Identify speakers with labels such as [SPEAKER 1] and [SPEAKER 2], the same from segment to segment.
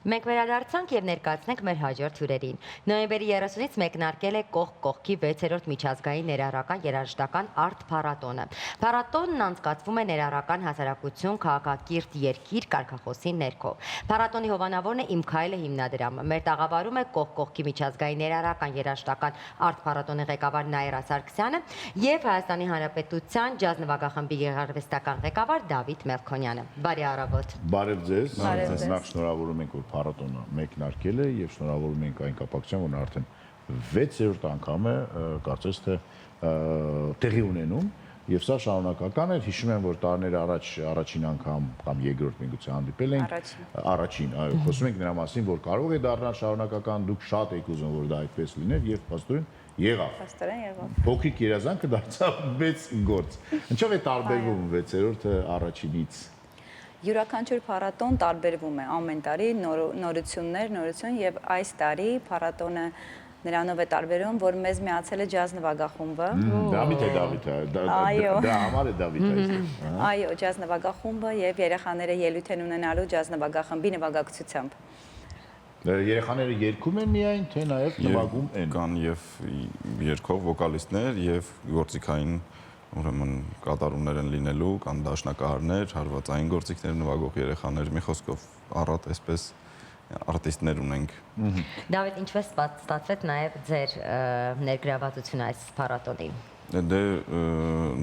[SPEAKER 1] Մենք վերադարձանք եւ ներկայացնենք մեր հաջորդ հյուրերին։ Նոյեմբերի 30-ից մեկնարկել է կողք կողքի 6-րդ միջազգային ներառական երաժշտական արտ փառատոնը։ Փառատոնն անցկացվում է ներառական հասարակություն քաղաքակիրթ երկիր կարգախոսի ներքո։ Փառատոնի հովանավորն է «Իմ քայլը» հիմնադրամը։ Մեր տաղավարում է կողք կողքի միջազգային ներառական երաժշտական արտ փառատոնի ղեկավար Նաիրա Սարգսյանը եւ Հայաստանի Հանրապետության ջազ նվագախմբի գեղարվեստական ղեկավար Դավիթ Մելքոնյանը։ Բարի առավոտ։
[SPEAKER 2] Բարև ձեզ։ Նախ շնորհավորում ենք, որ փառատոնը մեկնարկել է եւ շնորհավորում ենք այն կապակցությամբ, որ արդեն 6-րդ անգամ է, կարծես թե տեղի ունենում եւ սա շարունակական է։ Հիշում եմ, որ տարիներ առաջ առաջին անգամ կամ երկրորդ միգուցե հանդիպել ենք։ Առաջին, այո, խոսում ենք նրա մասին, որ կարող է դառնալ շարունակական, դուք շատ եք ուզում, որ դա այդպես լիներ եւ փաստորեն եղավ։
[SPEAKER 3] Փաստորեն եղավ։
[SPEAKER 2] Փոքրիկ երազանքը դարձավ մեծ գործ։ Ինչով է տարբերվում 6-րդը առաջինից։
[SPEAKER 3] Յուրաքանչյուր փառատոն տարբերվում է ամեն տարի նորություն եւ այս տարի փառատոնը նրանով է տարբերվում, որ մեզ միացել է ջազ նվագախումբը։
[SPEAKER 2] Դավիթ է, դա համար է Դավիթը։
[SPEAKER 3] Այո, ջազ նվագախումբը եւ երեխաները ելույթ են ունենալու ջազ նվագախմբի նվագակցությամբ։
[SPEAKER 2] Երեխաները երգում են միայն, թե նաեւ նվագում են։
[SPEAKER 4] Կան եւ երգող վոկալիստներ եւ գործիքային ուրեմն կատարումներ են լինելու, կան դաշնակահարներ, հարվածային գործիքներ նվագող երեխաներ, մի խոսքով առատ այսպես արտիստներ ունենք։
[SPEAKER 1] Դավիթ, ինչպես ստացվեց նաև ձեր ներգրավվածությունը այս փառատոնին։
[SPEAKER 4] Դե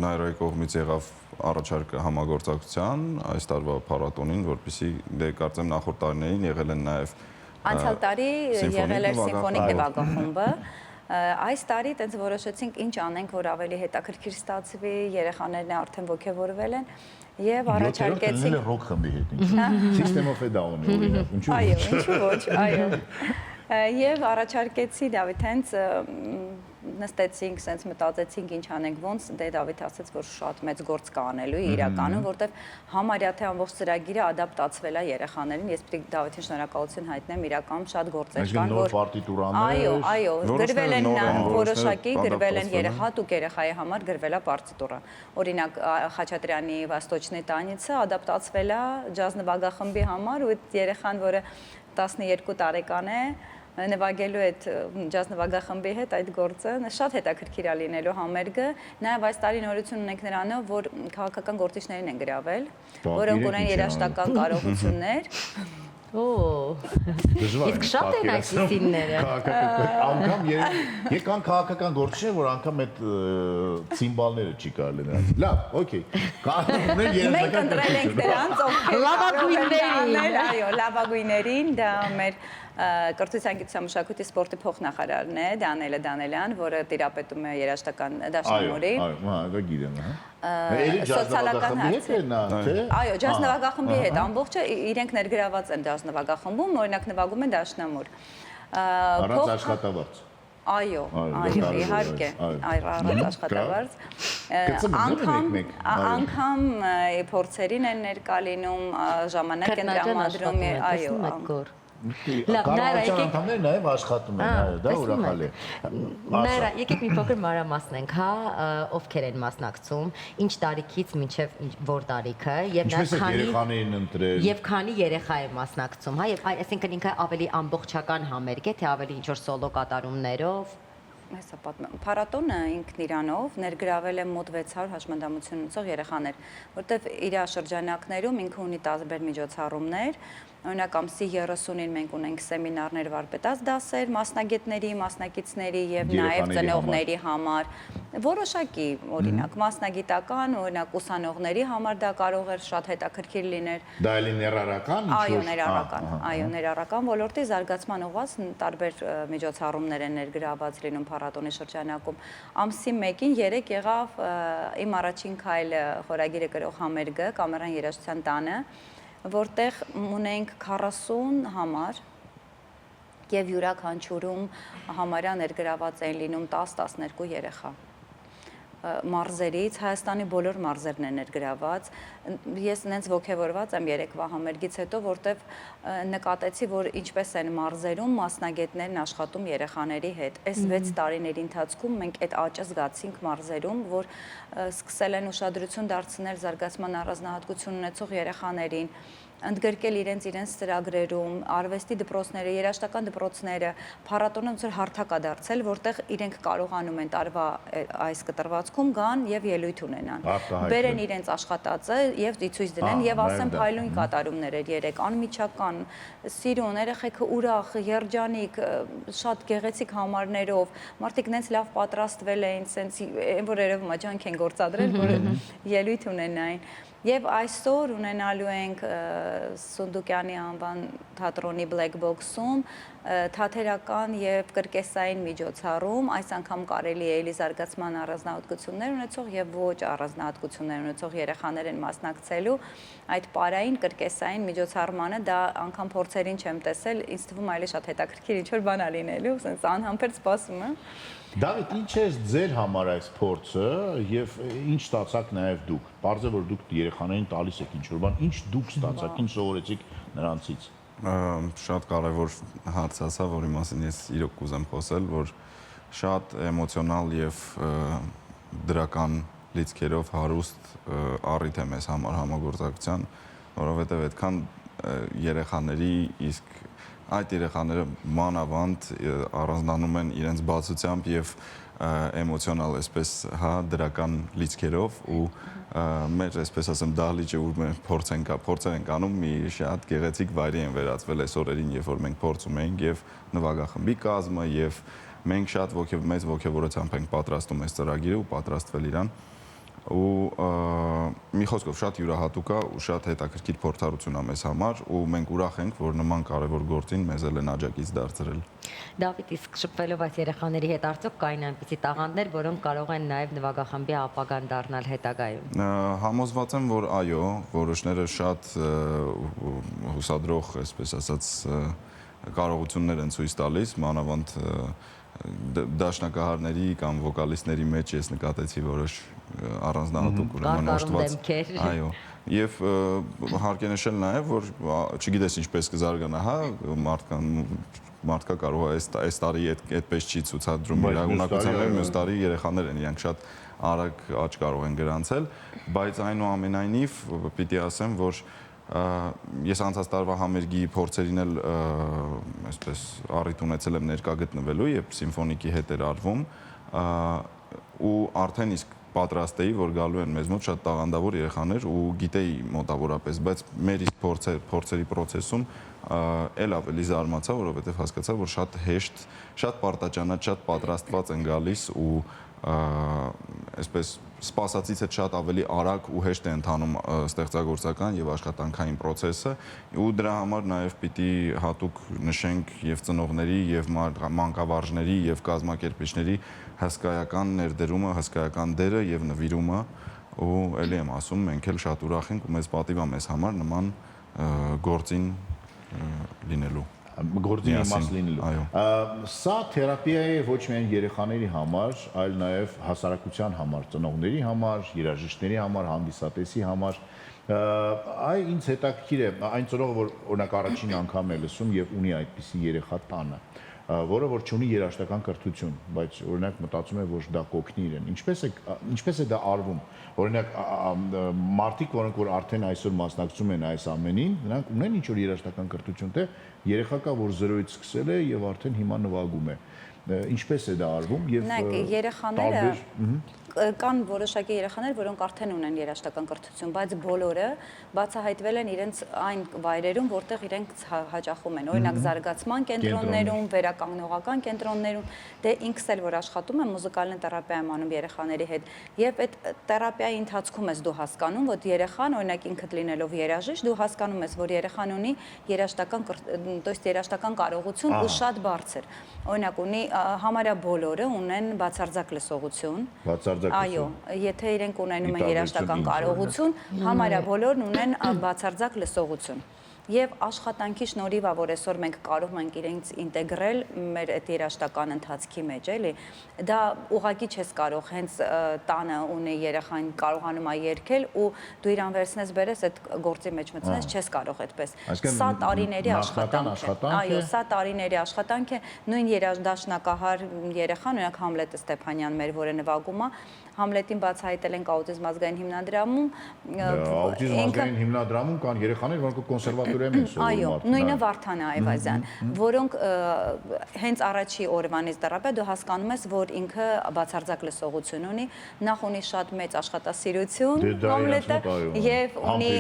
[SPEAKER 4] Նաիրայի կողմից եղավ առաջարկը համագործակցության այս տարվա փառատոնին, որպեսզի դե կարծեմ նախորդ տարիներին եղել են նաև
[SPEAKER 3] անցյալ տարի եղել էր սիմֆոնիկ նվագախումբը։ Այս տարի տենց որոշեցինք ինչ անենք, որ ավելի հետաքրքիր ստացվի, երեխաներն արդեն ոգևորվել են եւ առաջարկեցինք
[SPEAKER 2] ռոք խմբի հետ ինչ։ System of a Down-ի օրինակ, ինչու՞
[SPEAKER 3] այո, ինչու՞ ոչ, այո։ Եվ առաջարկեցի Դավիթ հենց նստեցինք, սենց մտածեցինք ինչ անենք, ոնց դե Դավիթ ասաց, որ շատ մեծ գործ կա անելու իրականում, որտեվ համարյա թե ամբողջ ծրագիրը ադապտացվել է երեխաներին, ես պիտի Դավիթին շնորհակալություն հայտնեմ, իրականում շատ գործեր կան,
[SPEAKER 2] որ պարտիտուրաներ,
[SPEAKER 3] այո, գրվել են որոշակի, գրվել են հատուկ երեխայի համար գրվել է պարտիտուրա։ Օրինակ Խաչատրյանի Վաստոչնի տանիցը ադապտացվել է ջազ նվագախմբի համար ու այդ երեխան, որը 12 տարեկան է, նվագելու այդ ջազ նվագախմբի հետ այդ գործը շատ հետաքրքիր է լինելու համերգը, նաև այս տարի նորություն ունենք նրանով, որ քաղաքական գործիչներին են գրավել, որոնք ունեն երաժշտական կարողություններ։
[SPEAKER 1] Իսկ շատ են այսինները։
[SPEAKER 2] Անգամ եկան քաղաքական գործիչներ, որ անգամ այդ ցիմբալները չի կարելի նրանց։ Լավ, օքեյ։
[SPEAKER 3] Մենք ընտրել ենք նրանց, ովքեր
[SPEAKER 1] լավագույններին,
[SPEAKER 3] այո, լավագույններին, դա մեր Կրթության, գիտության, մշակույթի, սպորտի փոխնախարարն է Դանիելը Դանելյան, որը տիրապետում է երաժշտական դաշնամուրի։
[SPEAKER 2] Այո, դա գիտեմ,
[SPEAKER 3] սոցիալական հարցեր։ Այո, ջազ նվագախմբի հետ ամբողջը իրենք ներգրաված են ջազ նվագախմբում, օրինակ նվագում են դաշնամուր։
[SPEAKER 2] Առանց աշխատավարձ։
[SPEAKER 3] Այո, իհարկե, առանց աշխատավարձ։ Անգամ փորձերին են ներկա լինում, ժամանակ են տրամադրում, այո։
[SPEAKER 2] Կառավարության անդամները նաև աշխատում են, դա ուրախալի է։
[SPEAKER 1] Նաիրա, եկեք մի փոքր մանրամասնենք, հա, ովքեր են մասնակցում, ինչ տարիքից մինչև որ տարիքը եւ քանի երեխա է մասնակցում, հա, եւ այսինքն ինքը ավելի ամբողջական համերգ է, թե ավելի ինչ-որ սոլո կատարումներով։
[SPEAKER 3] Հեսա պատմեմ, փառատոնը ինքն իրանով ներգրավել է մոտ 600 հաշմանդամություն ունեցող երեխաներ, որտեղ իր շրջանակներում ինքը ունի տարբեր միջոցառումներ, օրինակ ամսի 30-ին մենք ունենք սեմինարներ, վարպետաց դասեր, մասնագետների, մասնակիցների եւ նաեւ ծնողների համար, որոշակի, օրինակ մասնագիտական, օրինակ ուսանողների համար դա կարող էր շատ հետաքրքիր լինել։
[SPEAKER 2] Դա էլի ներառական։
[SPEAKER 3] Այո, ներառական ոլորտի զարգացման ուղղված տարբեր միջոցառումներ են ներգրաված լինում փառատոնի շրջանակում։ Ամսի 1-ին 3 եղավ Իմ առաջին քայլը խորագիրը կրող համերգը Կամերան երաժշտության տանը, որտեղ ունենք 40 համար եւ յուրաքանչյուրում համարյա ներգրաված են լինում 10-12 երեխա։ Մարզերից, Հայաստանի բոլոր մարզերն են ներգրաված։ Ես նենց ոգևորված եմ երեկվա համերգից հետո, որտեվ նկատեցի, որ ինչպես են մարզերում մասնագետներն աշխատում երեխաների հետ։ Այս 6 տարիների ընթացքում մենք այդ աճը զգացինք մարզերում, որ սկսել են ուշադրություն դարձնել զարգացման առանձնահատկություն ունեցող երեխաներին, ընդգրկել իրենց ծրագրերում, արվեստի դպրոցները, երաժշտական դպրոցները, փառատոնը ոնց որ հարթակ է դարձել, որտեղ իրենք կարողանում են տարվա այս կտրվածքում գան եւ ելույթ ունենան։ Բերեն իրենց աշխատածը եւ ցույց դնեն եւ ասեն փայլուն կատարումներ էր երեք, անմիջական, սիրուն, երեխեքը ուրախ, երջանիկ, շատ գեղեցիկ համարներով, մարդիկ նենց լավ պատրաստվել էին, սենց այն որ երևում է ջանք են գործադրել, որ ելույթ ունենային։ Եվ այսօր ունենալու ենք Սունդուկյանի անվան թատրոնի Black Box-ում թատերական եւ կրկեսային միջոցառում, այս անգամ կարելի է էլի զարգացման առանձնահատկություններ ունեցող եւ ոչ առանձնահատկություններ ունեցող երեխաներ են մասնակցելու այդ պարային կրկեսային միջոցառմանը, դա անգամ փորձերին չեմ տեսել, ինձ թվում է այլի շատ հետաքրքիր ինչ-որ բան է լինելու, ասես անհամբեր սպասում եմ։
[SPEAKER 2] Դավիթ, ինչ է ձեր համար այս փորձը եւ ինչ ստացաք նաեւ դուք։ Պարզե որ դուք երեխաներին տալիս եք ինչ-որ բան, ինչ դուք ստացաք, ինչ սովորեցիք նրանցից։
[SPEAKER 4] Շատ կարևոր հարց ասա, որի մասին ես իրոք կուզեմ խոսել, որ շատ էմոցիոնալ եւ դրական լիցքերով հարուստ առիթ է մեզ համար համագործակցության, որովհետեւ այդքան երեխաների իսկ այդ երեխաները մանավանդ առանձնանում են իրենց բացությամբ եւ էմոցիոնալ, այսպես, հա, դրական լիցքերով ու մեր, այսպես ասեմ, դահլիճը ուր մենք փորձեր ենք անում, մի շատ գեղեցիկ վայրի են վերածվել այս օրերին, երբ որ մենք փորձում ենք եւ նվագախմբի կազմը եւ մենք շատ մեծ ոգևորությամբ ենք պատրաստում այս ծրագիրը ու պատրաստվել իրան ու մի խոսքով շատ յուրահատուկ է ու շատ հետաքրքիր փորձառություն է մեզ համար ու մենք ուրախ ենք, որ նման կարևոր գործին մեզ էլ են աջակից դարձրել։
[SPEAKER 1] Դավիթ, իսկ շփվելով այս երեխաների հետ արդյոք կային այնպիսի տաղանդներ, որոնք կարող են նաև նվագախմբի ապագան դառնալ հետագայում։
[SPEAKER 4] Համոզված եմ, որ այո, որոշները շատ հուսադրող, այսպես ասած, կարողություններ են ցույց տալիս, մանավանդ դաշնակահարների կամ վոկալիստների մեջ ես նկատեցի որոշ առանձնահատուկ ուրեմն օժտված, այո, եւ հարկ է նշել նաեւ, որ չգիտես ինչպես կզարգանա, հա, մարդկա կարող է այս տարի այդպես չի ցուցադրում իր ունակությամբ, մյուս տարի երեխաներ են, իրանք շատ արագ աճ կարող են գրանցել, բայց այնուամենայնիվ պիտի ասեմ, որ ես անցած տարվա համերգի փորձերին էլ այսպես առիթ ունեցել եմ ներկա գտնվելու, երբ սիմֆոնիկի հետ էր արվում ու արդեն իսկ պատրաստ էի, որ գալու են մեզ մոտ շատ տաղանդավոր երեխաներ ու գիտեի մոտավորապես, բայց մեր իսկ փորձերի process-ում էլ ավելի զարմացա, որովհետև հասկացա, որ շատ հեշտ, շատ պարտաճանաչ, շատ պատրաստված են գալիս ու այսպես սպասածից հետ շատ ավելի արագ ու հեշտ է ընթանում ստեղծագործական եւ աշխատանքային process-ը ու դրա համար նաեւ պիտի հատուկ նշենք եւ ծնողների եւ մանկավարժների եւ կազմակերպիչների հսկայական ներդրումը, հսկայական դերը եւ նվիրումը ու ելի եմ ասում, մենք էլ շատ ուրախ ենք ու մեզ պատիվ է մեզ համար նման գործին լինելու
[SPEAKER 2] գործի իմաստ լինելու։ Սա թերապիա է ոչ միայն երեխաների համար, այլ նաև հասարակության համար, ծնողների համար, երաժիշտների համար, հանդիսատեսի համար։ Այ ինձ հետաքրքիր է այն ծնողը, որ օրինակ առաջին անգամ է լսում եւ ունի այդպիսի երեխա տանը, որը որ չունի երաժշտական կրթություն, բայց օրինակ մտածում է, որ դա կօգնի իրեն։ Ինչպես է դա արվում։ Օրինակ մարդիկ, որոնք որ արդեն այսօր մասնակցում են այս ամենին, նրանք ունեն ինչ որ երաժշտական կրթություն, թե երեխա կա, որ 0-ից սկսել է եւ արդեն հիմա նվագում է։ Ինչպես է դա արվում եւ
[SPEAKER 3] երեխաները կան որոշակի երեխաներ, որոնք արդեն ունեն երաժշտական կրթություն, բայց բոլորը բացահայտվել են իրենց այն վայրերում, որտեղ իրենք հաճախում են, օրինակ զարգացման կենտրոններում, վերականգնողական կենտրոններում, դե ինքս էլ որ աշխատում եմ մուզիկալն թերապիա եմ անում երեխաների հետ, եւ այդ թերապիայի ընթացքում ես դու հասկանում, որ երեխան, օրինակ ինքդ լինելով երաժիշտ, դու հասկանում ես, որ երեխան ունի երաժշտական կարողություն ու շատ բարձր։ Օրինակ ունի համարյա բոլորը ունեն բացարձակ լսողություն։ Այո, եթե իրենք ունենում են երաժշտական կարողություն, համարյա բոլորն ունեն բացարձակ լսողություն։ եւ աշխատանքի շնորհիվ է, որ այսօր մենք կարող ենք իրենց ինտեգրել մեր այդ երաժշտական ընթացքի մեջ, էլի։ Դա ուղղակի չես կարող հենց տանը ունի երեխան կարողանում է երգել ու դու իրան վերցնես բերես այդ գործի մեջ մտցնես, չես կարող այդպես։ Սա տարիների աշխատանք է։ Այո, սա տարիների աշխատանք է։ Նույն երաժշտակահար երեխան, օրինակ Համլետ Ստեփանյան մեր, որը նվագում է, Համլետին բացահայտել ենք աուտիզմ ազգային հիմնադրամում։
[SPEAKER 2] Աուտիզմ ազգային հիմնադրամում կան երեխաներ, որոնք կոնսերվատորիայում են սովորում։
[SPEAKER 3] Այո, նույնը Վարդան Այվազյան, որոնք հենց առաջի օրվանից դեռապե դու հասկանում ես, որ ինքը բացարձակ լսողություն ունի, նախ ունի շատ մեծ աշխատասիրություն, Համլետը, եւ ունի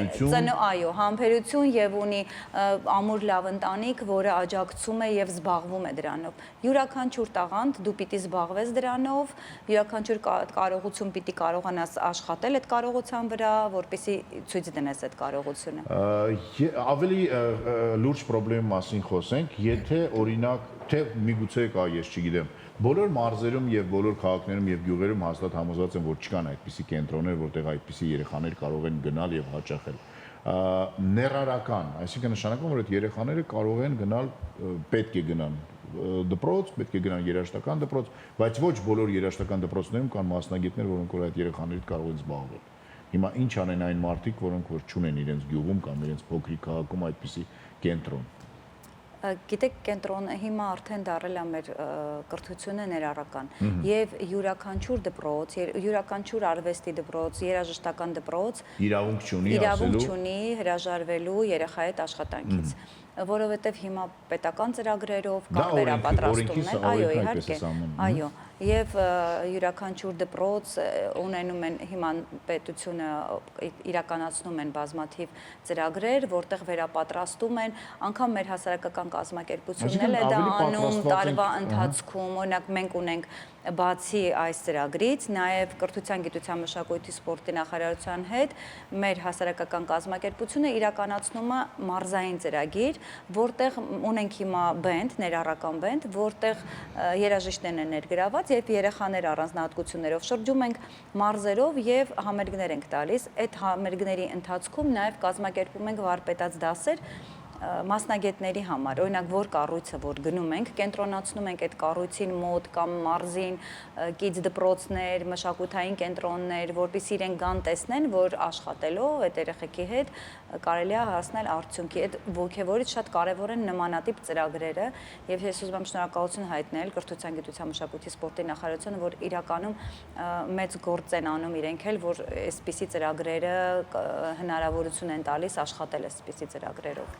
[SPEAKER 3] համբերություն եւ ունի ամուր լավ ընտանիք, որը աջակցում է եւ զբաղվում է դրանով։ Յուրաքանչյուր տաղանդ դու պիտի զբաղվես դրանով, յուրաքանչյուր կարողություն պիտի կարողանաս աշխատել այդ կարողության վրա, որպեսզի ցույց դնես այդ կարողությունը։
[SPEAKER 2] Ավելի լուրջ խնդրի մասին խոսենք, եթե օրինակ թե միգուցե կա, ես չգիտեմ, բոլոր մարզերում եւ բոլոր քաղաքներում եւ գյուղերում հաստատ համոզված եմ, որ չկան այդպիսի կենտրոններ, որտեղ այդպիսի երեխաներ կարող են գնալ եւ հաճախել։ Ներառական, այսինքն նշանակում որ այդ երեխաները կարող են գնալ, պետք է գնան դպրոց, պետք է գնան երաժշտական դպրոց, բայց ոչ բոլոր երաժշտական դպրոցներում կան մասնագետներ, որոնք որ այդ երեխաներից կարող են զբաղվել։ Հիմա ինչ անեն այն մարդիկ, որոնք որ չունեն իրենց գյուղում կամ իրենց փոքրիկ քաղաքում այդպիսի կենտրոն։
[SPEAKER 3] Գիտեք, կենտրոնը հիմա արդեն դարել է մեր կրթությունը ներառական եւ յուրաքանչյուր դպրոց, յուրաքանչյուր արվեստի դպրոց, երաժշտական դպրոց իրավունք չունի հրաժարվելու երեխայի այդ աշխատանքից, որովհետեւ հիմա պետական ծրագրերով կամ վերապատրաստումներ, այո, իհարկե, այո, եւ յուրաքանչյուր դպրոց ունենում են հիմա պետությունը իրականացնում են բազմաթիվ ծրագրեր, որտեղ վերապատրաստում են, անգամ մեր հասարակական կազմակերպությունն է դա անում տարվա ընթացքում, օրինակ մենք ունենք բացի այս ծրագրից, նաև կրթության, գիտության, մշակույթի, սպորտի նախարարության հետ մեր հասարակական կազմակերպությունը իրականացնում է մարզային ծրագիր, որտեղ ունենք հիմա բենդ, ներառական բենդ, որտեղ երաժիշտներն են ներգրաված եւ երեխաներ առանձնահատկություններով շրջում ենք մարզերով եւ համերգներ ենք տալիս։ Այդ համերգների ընթացքում նաև կազմակերպում ենք վարպետաց դասեր մասնագետների համար, օրինակ որ կառույցը որ գնում ենք, կենտրոնացնում ենք այդ կառույցին մոտ կամ մարզին կից դպրոցներ, մշակութային կենտրոններ, որպեսզի իրենք գան տեսնեն, որ աշխատելով այդ երեխեքի հետ կարելի է հասնել արդյունքի։ Այդ ոգևորից շատ կարևոր են նմանատիպ ծրագրերը եւ ես ուզում եմ շնորհակալություն հայտնել կրթության, գիտության, մշակույթի, սպորտի նախարարությանը, որ իրականում մեծ գործ են անում իրենք էլ, որ այսպիսի ծրագրերը հնարավորություն են տալիս աշխատել այսպիսի ծրագրերով։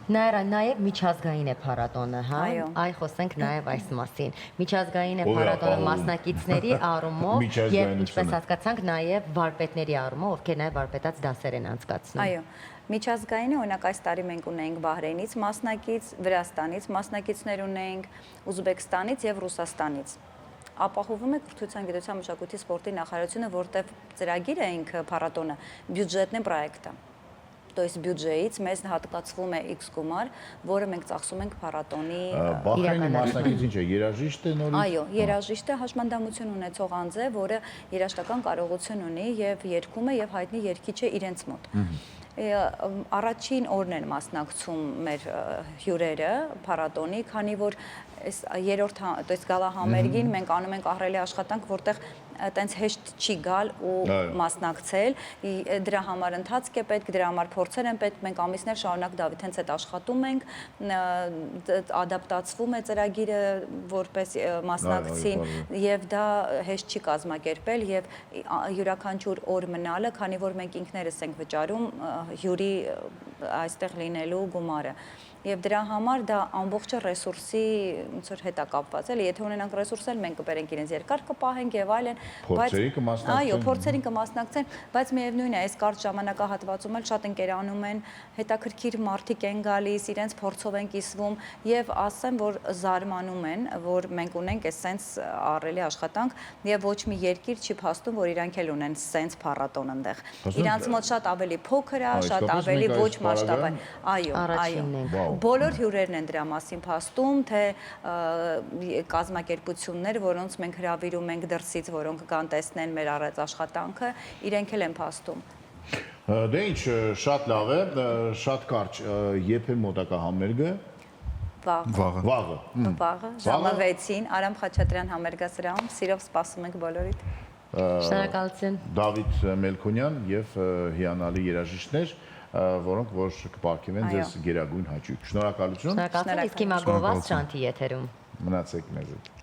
[SPEAKER 1] Նաև միջազգային է փառատոնը, հա? Այ խոսենք նաև այս մասին։ Միջազգային է փառատոնը մասնակիցների առումով եւ ինչպես հասկացանք նաև վարպետների առումով, ովքեր նաև վարպետաց դասեր են անցկացնում։
[SPEAKER 3] Այո։ Միջազգայինը օրինակ այս տարի մենք ունենք Բահրեյնից մասնակից, Վրաստանից մասնակիցներ ունենք, Ուզբեկստանից եւ Ռուսաստանից։ Ապահովում է կրթության, գիտության, մշակույթի, սպորտի նախարարությունը, որտեղ ծրագիրը ինքը փառատոնը բյուջետն է պրոյեկտը։ То есть բյուջեից մեզ հատկացվում է X գումար, որը մենք ծախսում ենք փառատոնի
[SPEAKER 2] Բահրեյնի մասնակից ինչ է, երաժիշտ է նորից։
[SPEAKER 3] Այո, երաժիշտը հաշմանդամություն ունեցող անձ է, որը երաժշտական կարողություն ունի եւ երգում է եւ հայտնի երգիչ է իրենց մոտ։ Առաջին օրն են մասնակցում մեր հյուրերը փառատոնի, քանի որ այս երրորդ, то есть գալահամերգին մենք անում ենք ահռելի աշխատանք, որտեղ տենց հեշտ չի գալ ու մասնակցել, դրա համար ընթացք է պետք, դրա համար փորձեր են պետք, մենք ամիսներ շարունակ Դավիթ հենց այդ աշխատում ենք, ադապտացվում է ծրագիրը որպես մասնակցին եւ դա հեշտ չի կազմակերպել եւ յուրաքանչյուր օր մնալը, քանի որ մենք ինքներս ենք վճարում հյուրի այստեղ լինելու գումարը։ Եվ դրա համար դա ամբողջը ռեսուրսի ոնց որ հետ է կապված, էլի, եթե ունենանք ռեսուրսներ, մենք կբերենք իրենց երկար կպահենք եւ այլն,
[SPEAKER 2] փորձերի կմասնակցեն։
[SPEAKER 3] Այո, փորձերին կմասնակցեն, բայց միևնույն է, այս կարճ ժամանակահատվածում էլ շատ ընկերանում են, հետաքրքիր մարդիկ են գալիս, իրենց փորձով են կիսվում եւ ասեմ, որ զարմանում են, որ մենք ունենք այս sense առելի աշխատանք եւ ոչ մի երկիր չի փաստում, որ իրանք էլ ունեն sense փառատոն այնտեղ։ Իրանց մոտ շատ ավելի փոքր է, շատ ավելի ոչ մասշտաբ է։ Այո, բոլոր հյուրերն են դրա մասին փաստում, թե կազմակերպություններ, որոնց մենք հրավիրում ենք դրսից, որոնք կան տեսնեն մեր առած աշխատանքը, իրենք էլ են փաստում։
[SPEAKER 2] Դե ինչ, շատ լավ է, շատ կարճ, երբ է մոտակա համերգը,
[SPEAKER 3] Վաղը։
[SPEAKER 2] վաղը։
[SPEAKER 3] Վաղը, ժամը 6-ին Արամ Խաչատրյան համերգասրահում, սիրով սպասում ենք բոլորիդ։
[SPEAKER 1] Շնորհակալություն։
[SPEAKER 2] Դավիթ Մելքոնյան եւ հիանալի երաժիշտներ, որոնք որ կպարգևեն ձեզ գերագույն հաճույք։ Շնորհակալություն։
[SPEAKER 1] Շնորհակալություն, իսկ հիմա գովազ շանթի եթերում։
[SPEAKER 2] Մնացեք մեզ հետ։